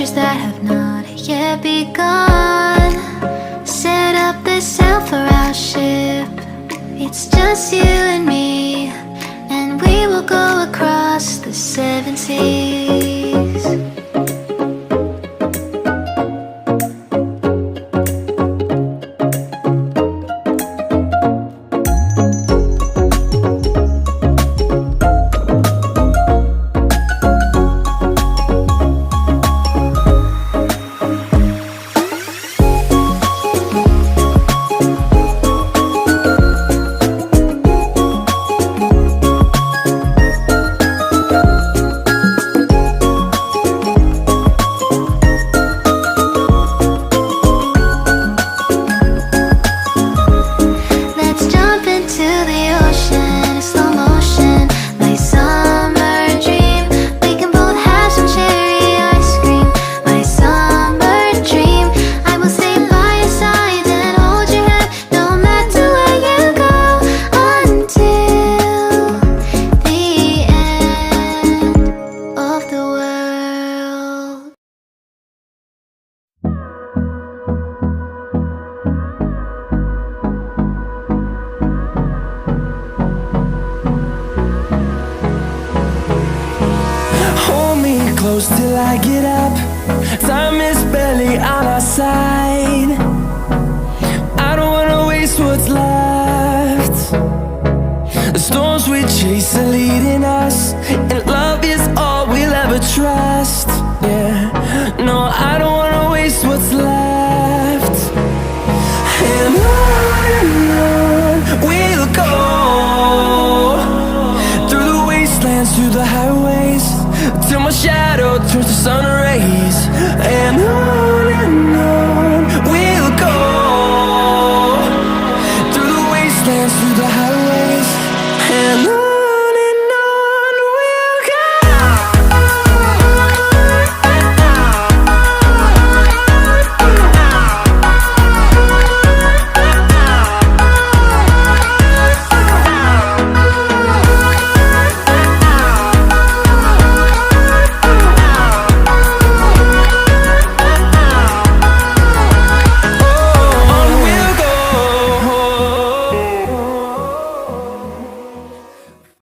adventures that have not yet begun. Set up the sail for our ship. It's just you and me, and we will go across the 7 seas. Close till I get up. Time is barely on our side. I don't wanna waste what's left. The storms we chase are leading us, and love is all we'll ever trust. Yeah, no, I don't wanna waste what's left. And on we'll go, through the wastelands, through the highways, till my shadow turns to sun rays. And